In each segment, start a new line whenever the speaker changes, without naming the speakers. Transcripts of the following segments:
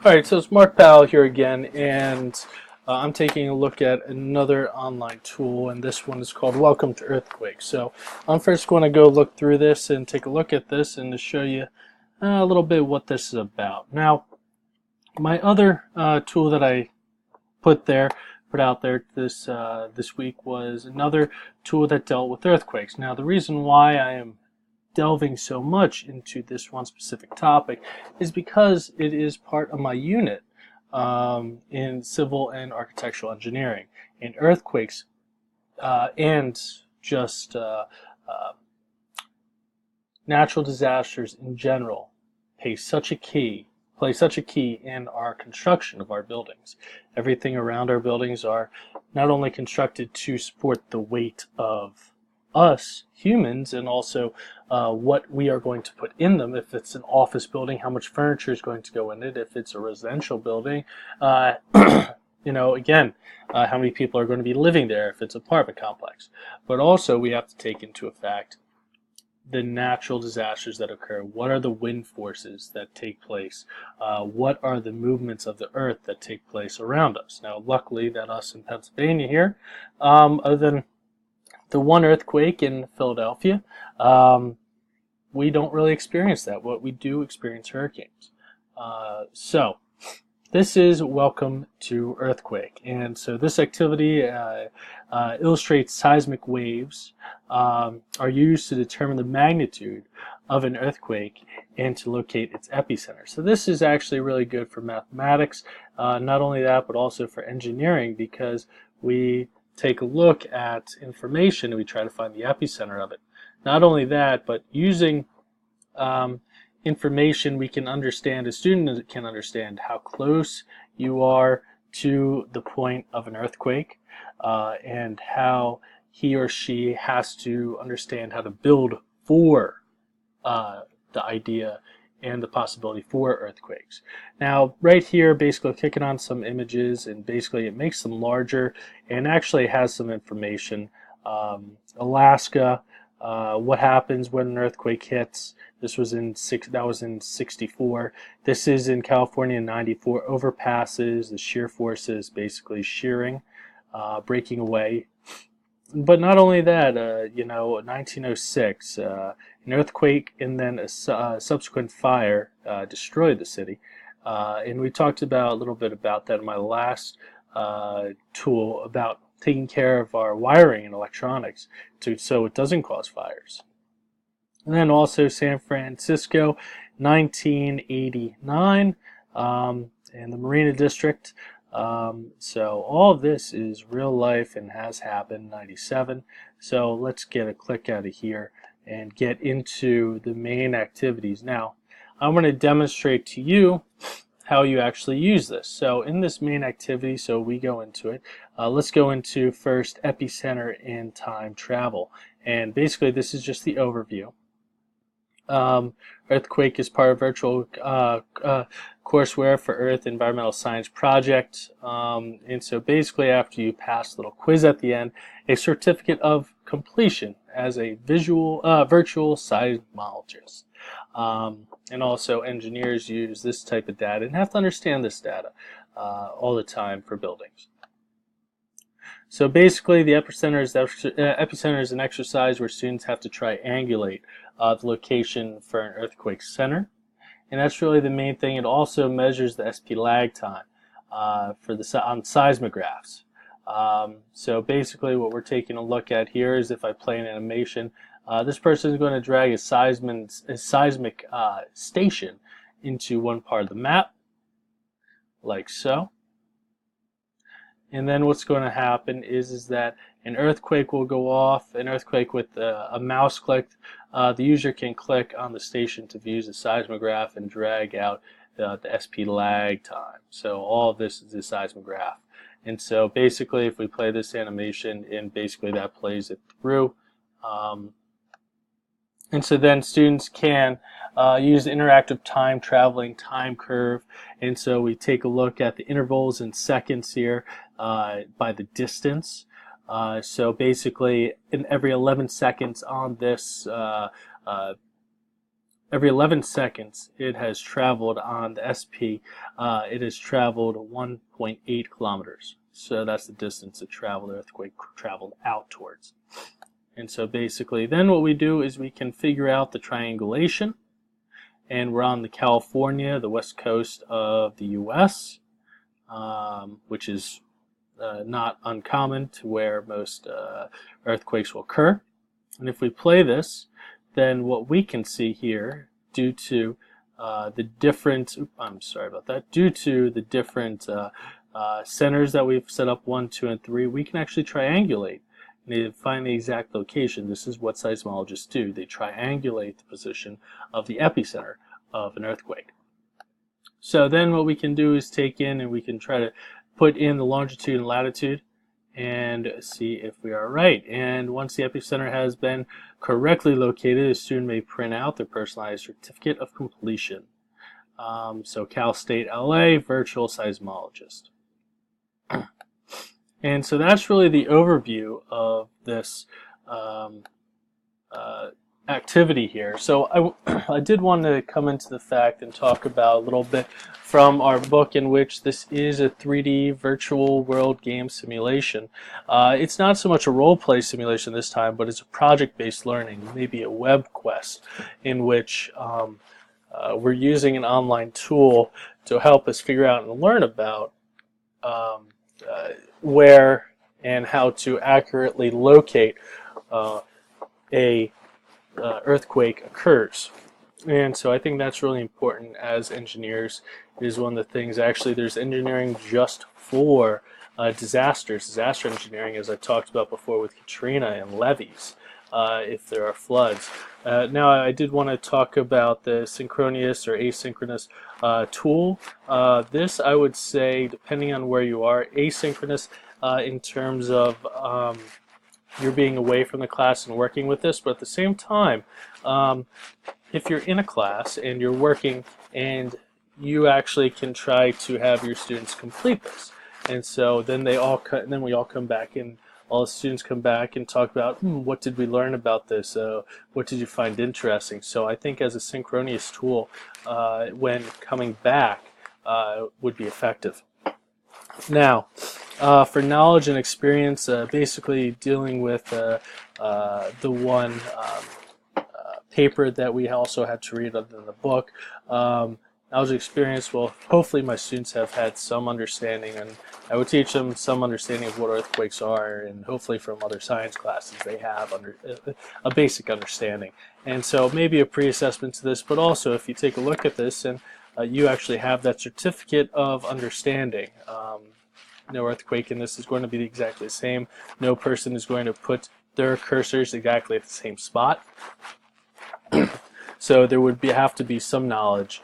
Alright, so it's Mark Powell here again, and I'm taking a look at another online tool, and this one is called Welcome to Earthquake. So I'm first going to go look through this and take a look at this and to show you a little bit what this is about. Now, my other tool that I put out there this week was another tool that dealt with earthquakes. Now, the reason why I am delving so much into this one specific topic is because it is part of my unit in civil and architectural engineering. And earthquakes and just natural disasters in general play such a key in our construction of our buildings. Everything around our buildings are not only constructed to support the weight of us humans and also what we are going to put in them. If it's an office building, how much furniture is going to go in it. If it's a residential building, again, how many people are going to be living there if it's an apartment complex. But also we have to take into effect the natural disasters that occur. What are the wind forces that take place? What are the movements of the earth that take place around us? Now, luckily that us in Pennsylvania here, other than the one earthquake in Philadelphia, we don't really experience that. What we do experience hurricanes. So this is Welcome to Earthquake. And so this activity illustrates seismic waves are used to determine the magnitude of an earthquake and to locate its epicenter. So this is actually really good for mathematics, not only that, but also for engineering, because we take a look at information and we try to find the epicenter of it. Not only that, but using information we can understand, a student can understand how close you are to the point of an earthquake and how he or she has to understand how to build for the idea and the possibility for earthquakes. Now, right here, basically clicking on some images, and basically it makes them larger and actually has some information. Alaska, what happens when an earthquake hits. This was in that was in '64. This is in California in '94. Overpasses, the shear forces basically shearing, breaking away. But not only that, 1906, an earthquake and then a subsequent fire destroyed the city. And we talked about a little bit about that in my last tool about taking care of our wiring and electronics so it doesn't cause fires. And then also San Francisco, 1989, and the Marina District. So all of this is real life and has happened, 97. So let's get a click out of here and get into the main activities. Now, I'm going to demonstrate to you how you actually use this. So in this main activity, so we go into it, let's go into first epicenter and time travel. And basically this is just the overview. Earthquake is part of virtual courseware for Earth Environmental Science Project. And so basically after you pass a little quiz at the end, a certificate of completion as a virtual seismologist. And also engineers use this type of data and have to understand this data all the time for buildings. So basically the epicenter is an exercise where students have to triangulate the location for an earthquake center. And that's really the main thing. It also measures the SP lag time on seismographs. So basically what we're taking a look at here is if I play an animation, this person is going to drag a seismic station into one part of the map, like so. And then what's going to happen is that an earthquake will go off, an earthquake with a mouse click. The user can click on the station to view the seismograph and drag out the SP lag time. So all of this is the seismograph. And so basically if we play this animation, and basically that plays it through. And so then students can use the interactive time traveling time curve. And so we take a look at the intervals in seconds here by the distance. So basically in every 11 seconds on this every 11 seconds it has traveled on the SP. It has traveled 1.8 kilometers. So that's the distance the earthquake traveled out towards. And so basically then what we do is we can figure out the triangulation, and we're on the west coast of the US, which is not uncommon to where most earthquakes will occur. And if we play this, then what we can see here, due to the different, due to the different centers that we've set up, 1, 2, and 3, we can actually triangulate and find the exact location. This is what seismologists do. They triangulate the position of the epicenter of an earthquake. So then what we can do is take in and we can try to put in the longitude and latitude and see if we are right. And once the epicenter has been correctly located, a student may print out their personalized certificate of completion. So Cal State LA, virtual seismologist. And so that's really the overview of this activity here. So I did want to come into the fact and talk about a little bit from our book, in which this is a 3D virtual world game simulation. It's not so much a role-play simulation this time, but it's a project-based learning, maybe a web quest, in which we're using an online tool to help us figure out and learn about where and how to accurately locate a earthquake occurs. And so I think that's really important as engineers. It is one of the things, actually there's engineering just for disaster engineering, as I talked about before with Katrina, and levees if there are floods. Now I did want to talk about the synchronous or asynchronous tool. This, I would say, depending on where you are, asynchronous in terms of you're being away from the class and working with this, but at the same time, if you're in a class and you're working, and you actually can try to have your students complete this, and so then we all come back, and all the students come back and talk about what did we learn about this, what did you find interesting. So I think as a synchronous tool, when coming back, would be effective. Now, for knowledge and experience, basically dealing with the one paper that we also had to read other than the book. Knowledge and experience, well, hopefully my students have had some understanding, and I would teach them some understanding of what earthquakes are, and hopefully from other science classes they have a basic understanding. And so maybe a pre-assessment to this, but also if you take a look at this and you actually have that certificate of understanding. No earthquake in this is going to be exactly the same. No person is going to put their cursors exactly at the same spot. So there would have to be some knowledge,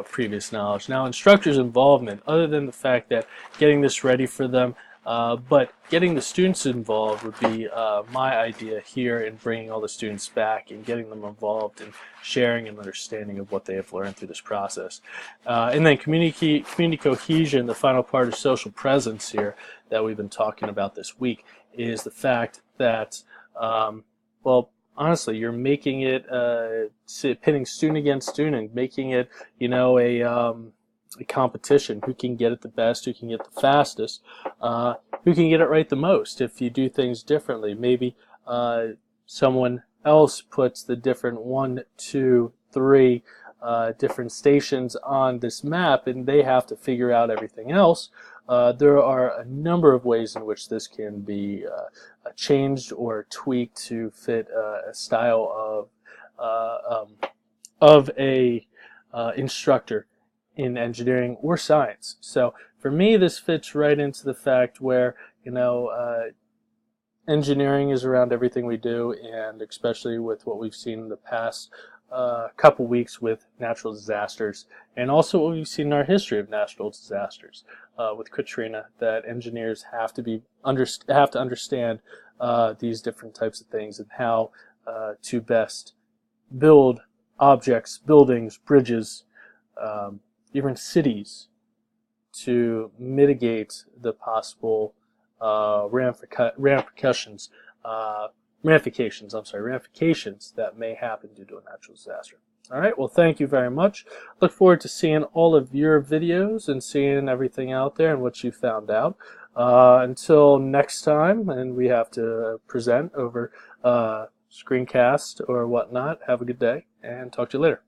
previous knowledge. Now, instructors' involvement, other than the fact that getting this ready for them, but getting the students involved would be my idea here, in bringing all the students back and getting them involved in sharing and understanding of what they have learned through this process. And then community cohesion, the final part of social presence here that we've been talking about this week, is the fact that, well, honestly, you're making it pitting student against student, making it, you know, a competition. Who can get it the best? Who can get the fastest? Who can get it right the most? If you do things differently, maybe someone else puts the different 1, 2, 3 different stations on this map, and they have to figure out everything else. There are a number of ways in which this can be changed or tweaked to fit a style of a instructor in engineering or science. So for me, this fits right into the fact where, you know, engineering is around everything we do, and especially with what we've seen in the past couple weeks with natural disasters, and also what we've seen in our history of natural disasters with Katrina, that engineers have to understand these different types of things, and how to best build objects, buildings, bridges, even cities, to mitigate the possible ramifications that may happen due to a natural disaster. All right, well, thank you very much. Look forward to seeing all of your videos and seeing everything out there and what you found out. Until next time, and we have to present over screencast or whatnot, have a good day and talk to you later.